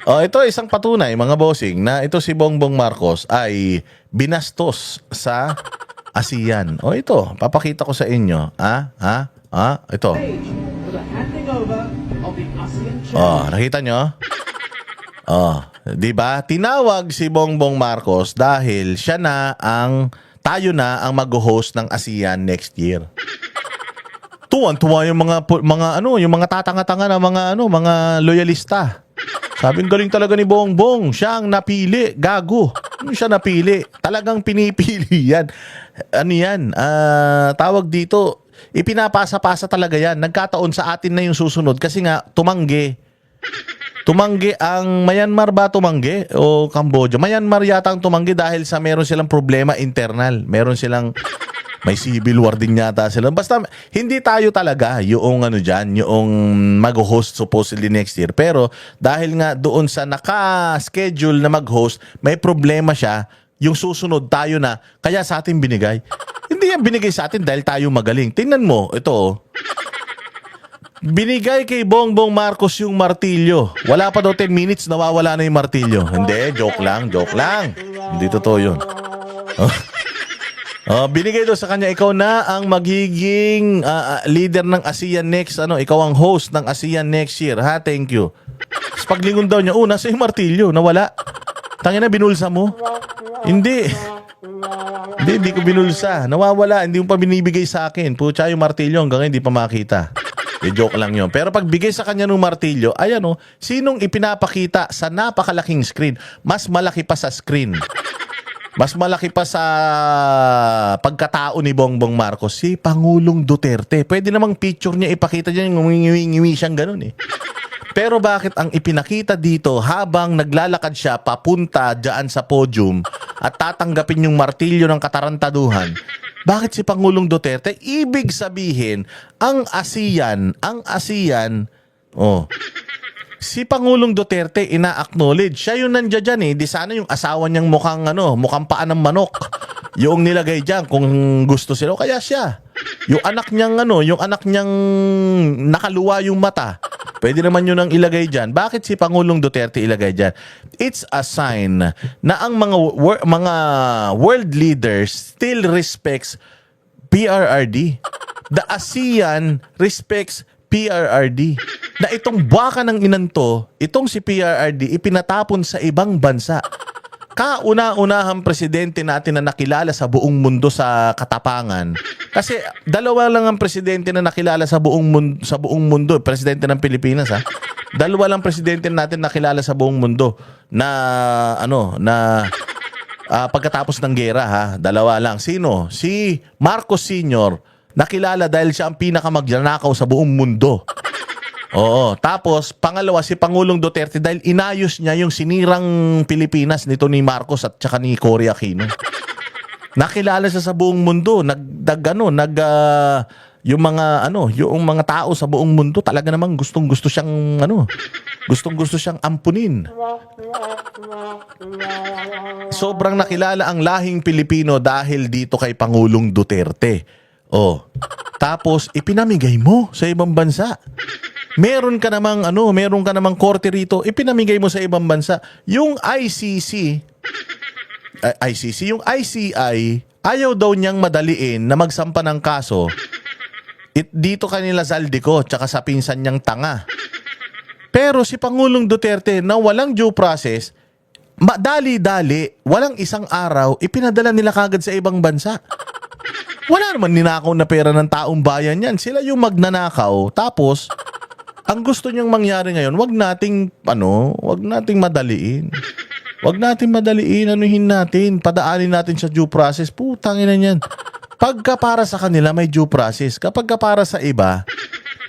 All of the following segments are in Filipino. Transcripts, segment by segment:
Oh, ito isang patunay, mga bossing, na ito si Bongbong Marcos ay binastos sa ASEAN. O ito, papakita ko sa inyo. Ito. Oh, nakita nyo? Oh, 'di ba? Tinawag si Bongbong Marcos dahil tayo na ang mag-host ng ASEAN next year. Tuwan-tuwa yung yung mga tatanga-tanga na mga loyalista. Sabi, galing talaga ni Bongbong. Siya ang napili. Gago. Siya napili. Talagang pinipili yan. Ano yan? Tawag dito, ipinapasa-pasa talaga yan. Nagkataon sa atin na yung susunod kasi nga, tumanggi. Tumanggi ang Myanmar ba tumanggi? O Cambodia? Myanmar yata ang tumanggi dahil sa meron silang problema internal. Meron silang may civil war din yata sila. Basta hindi tayo talaga yung yung mag-host supposedly next year. Pero dahil nga doon sa naka-schedule na mag-host, may problema siya. Yung susunod tayo na, kaya sa atin binigay. Hindi yan binigay sa atin dahil tayo magaling. Tingnan mo, ito. Binigay kay Bongbong Marcos yung martilyo. Wala pa daw 10 minutes, nawawala na yung martilyo. Hindi, joke lang. Hindi totoo yun. Binigay daw sa kanya, ikaw na ang magiging leader ng ASEAN next, ikaw ang host ng ASEAN next year, ha? Thank you. Tapos paglingon daw niya, nasa yung martilyo, nawala. Tangina, binulsa mo? Hindi. Hindi ko binulsa. Nawawala, hindi mo pa binibigay sa akin. Pucha yung martilyo, hanggang hindi pa makita. Joke lang yun. Pero pag bigay sa kanya ng martilyo, sinong ipinapakita sa napakalaking screen? Mas malaki pa sa screen. Mas malaki pa sa pagkatao ni Bongbong Marcos, si Pangulong Duterte. Pwede namang picture niya ipakita dyan, ngumingi siyang ganun eh. Pero bakit ang ipinakita dito habang naglalakad siya papunta dyan sa podium at tatanggapin yung martilyo ng katarantaduhan, bakit si Pangulong Duterte? Ibig sabihin, ang ASEAN, si Pangulong Duterte ina-acknowledge. Siya yung nandiyan dyan eh. Di sana yung asawa niyang mukhang paan ng manok. Yung nilagay dyan kung gusto sila. Kaya siya. Yung anak niyang nakaluwa yung mata. Pwede naman yun ang ilagay dyan. Bakit si Pangulong Duterte ilagay dyan? It's a sign na ang mga world leaders still respects PRRD. The ASEAN respects PRRD. Na itong baka ng inanto, itong si PRRD, ipinatapon sa ibang bansa. Kauna-unahang presidente natin na nakilala sa buong mundo sa katapangan. Kasi dalawa lang ang presidente na nakilala sa buong mundo, presidente ng Pilipinas ha. Dalawa lang presidente natin nakilala sa buong mundo na pagkatapos ng gera ha. Dalawa lang. Sino? Si Marcos Sr. Nakilala dahil siya ang pinakamagnanakaw sa buong mundo. Oo. Tapos, pangalawa, si Pangulong Duterte dahil inayos niya yung sinirang Pilipinas nito ni Marcos at saka ni Cory Aquino. Nakilala siya sa buong mundo. Yung mga tao sa buong mundo talaga namang gustong-gusto siyang ampunin. Sobrang nakilala ang lahing Pilipino dahil dito kay Pangulong Duterte. Tapos ipinamigay mo sa ibang bansa. Meron ka namang korte rito, ipinamigay mo sa ibang bansa. Yung yung ICI, ayaw daw niyang madaliin na magsampa ng kaso. Dito kanila Zaldico, tsaka sa pinsan niyang tanga. Pero si Pangulong Duterte na walang due process, dali-dali, walang isang araw, ipinadala nila kagad sa ibang bansa. Wala naman ninakaw na pera ng taong bayan yan. Sila yung magnanakaw. Tapos, ang gusto niyang mangyari ngayon, wag nating madaliin. Wag nating madaliin, padaanin natin sa due process. Putangin na yan. Pagka para sa kanila, may due process. Kapag para sa iba,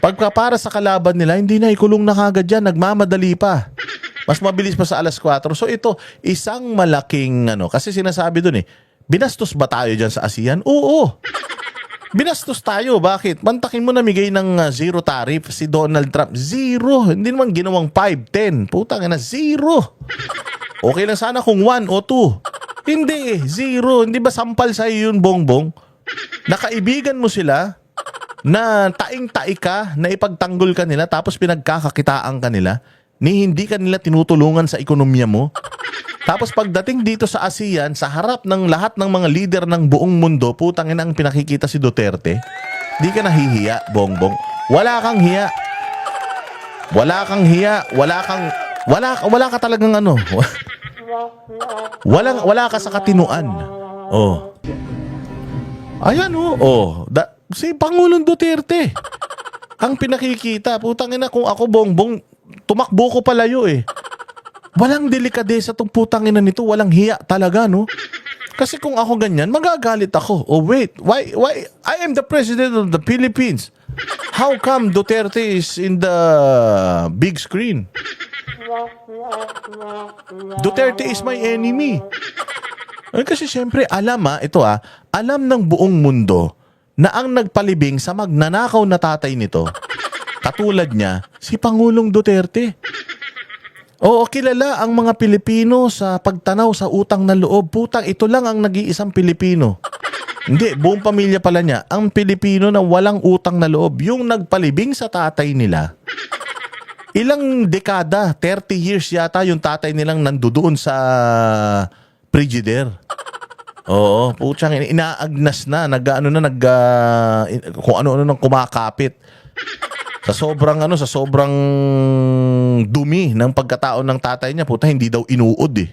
pagka para sa kalaban nila, hindi na ikulong na kagad yan. Nagmamadali pa. Mas mabilis pa sa 4:00. So ito, isang malaking kasi sinasabi dun binastos ba tayo dyan sa ASEAN? Oo. Binastos tayo. Bakit? Mantakin mo namigay ng zero tariff si Donald Trump. Zero. Hindi naman ginawang 5, 10. Putang ina, zero. Okay lang sana kung 1 o 2. Hindi zero. Hindi ba sampal sa'yo yun, Bongbong? Nakaibigan mo sila na taing-tai ka na ipagtanggol ka nila tapos pinagkakakitaan ka nila. ni hindi ka nila tinutulungan sa ekonomiya mo. Tapos pagdating dito sa ASEAN, sa harap ng lahat ng mga leader ng buong mundo, putang ina ang pinakikita si Duterte. Di ka nahihiya, Bongbong. Wala kang hiya. Wala kang hiya. Wala ka talagang ano. Wala ka sa katinuan. Oh. Ayan oh. Si Pangulong Duterte. Ang pinakikita, putang ina kung ako Bongbong, tumakbo ko palayo eh. Walang delikadesa tong putang ina nito, walang hiya talaga, no? Kasi kung ako ganyan, magagalit ako. Oh wait, why I am the president of the Philippines. How come Duterte is in the big screen? Duterte is my enemy. Kasi syempre alam ng buong mundo na ang nagpalibing sa magnanakaw na tatay nito, katulad niya, si Pangulong Duterte. Oo, kilala ang mga Pilipino sa pagtanaw sa utang na loob. Putang, ito lang ang nag-iisang Pilipino. Hindi, buong pamilya pala niya. Ang Pilipino na walang utang na loob. Yung nagpalibing sa tatay nila. Ilang dekada, 30 years yata yung tatay nilang nandoon sa Frigidaire. Oo, putang, inaagnas na. Kung ano-ano nang kumakapit. Sa sobrang dumi ng pagkatao ng tatay niya, puta, hindi daw inuod eh.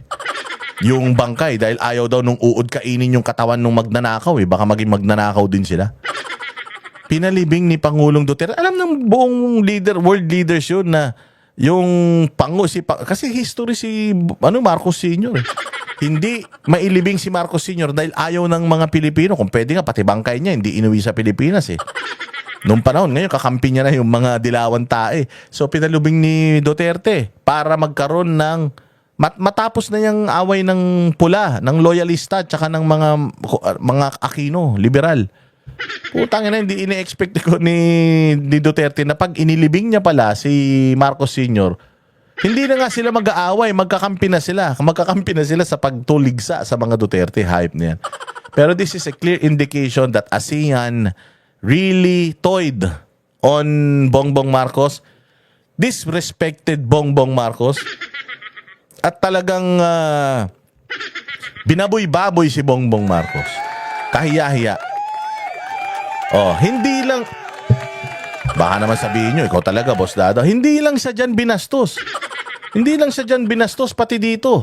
Yung bangkay, dahil ayaw daw nung uod kainin yung katawan nung magnanakaw eh. Baka maging magnanakaw din sila. Pinalibing ni Pangulong Duterte. Alam ng buong world leaders yun na yung kasi history si Marcos Sr. eh. Hindi mailibing si Marcos Sr. dahil ayaw ng mga Pilipino. Kung pwede nga, pati bangkay niya, hindi inuwi sa Pilipinas eh. Noong panahon, ngayon kakampi niya na yung mga dilawan tae. So pinalubing ni Duterte para magkaroon ng matapos na yung away ng pula, ng loyalista at saka ng mga Aquino, liberal. Putang ina, hindi ini-expect ko ni Duterte na pag inilibing niya pala si Marcos Sr., hindi na nga sila mag-aaway, magkakampi na sila. Magkakampi na sila sa pagtuligsa sa mga Duterte. Hype na yan. Pero this is a clear indication that ASEAN really toyed on Bongbong Marcos, disrespected Bongbong Marcos, at talagang binaboy-baboy si Bongbong Marcos. Kahiya-hiya. Oh, hindi lang, baka naman sabihin nyo, ikaw talaga, Boss Dado, hindi lang siya dyan binastos. Hindi lang siya dyan binastos, pati dito.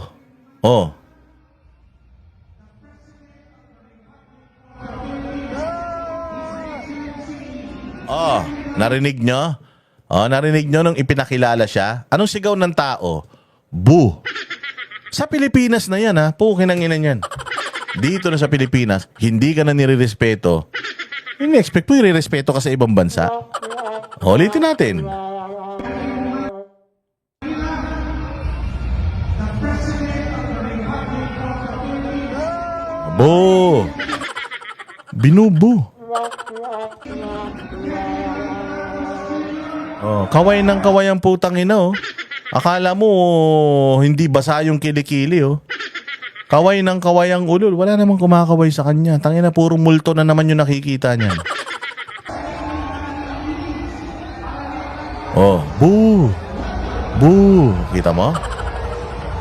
Oh. Oh, narinig nyo? Oh, narinig nyo nung ipinakilala siya? Anong sigaw ng tao? Boo. Sa Pilipinas na yan, ha? Pukin ang ina niyan. Dito na sa Pilipinas, hindi ka na nire-respeto. Ini-expect po i-respeto ka sa ibang bansa. Ulitin natin. Boo. Binubu. Oh, kaway ng kaway ang putang ina, oh. Akala mo hindi basa yung kilikili, oh. Kaway ng kaway ang ulol. Wala namang kumakaway sa kanya. Tangina, puro multo na naman yung nakikita niyan. Oh, boo. Boo. Kita mo?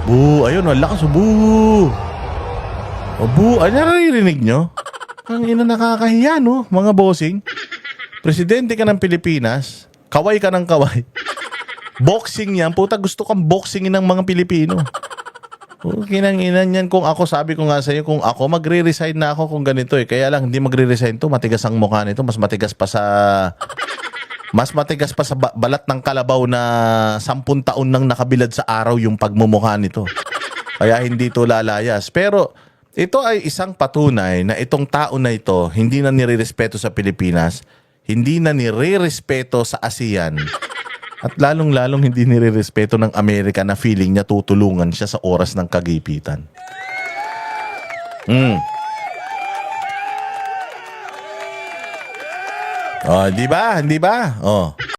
Boo. Ayun, ang lakas. Boo. Oh, boo. Ay, naririnig nyo? Ang ina, nakakahiya, no? Mga bossing. Presidente ka ng Pilipinas. Kaway ka ng kaway. Boxing yan. Puta, gusto kang boxingin ng mga Pilipino. Kinanginan yan. Kung ako, sabi ko nga sa'yo, kung ako, magre-resign na ako kung ganito eh. Kaya lang, hindi magre-resign to. Matigas ang mukha nito. Mas matigas pa sa balat ng kalabaw na 10 taon nang nakabilad sa araw yung pagmumukha nito. Kaya hindi to lalayas. Pero ito ay isang patunay na itong tao na ito hindi na nire-respeto sa Pilipinas, hindi na nire-respeto sa ASEAN, at lalong-lalong hindi nire-respeto ng Amerika na feeling niya tutulungan siya sa oras ng kagipitan. Oh, di ba? Di ba? Oh.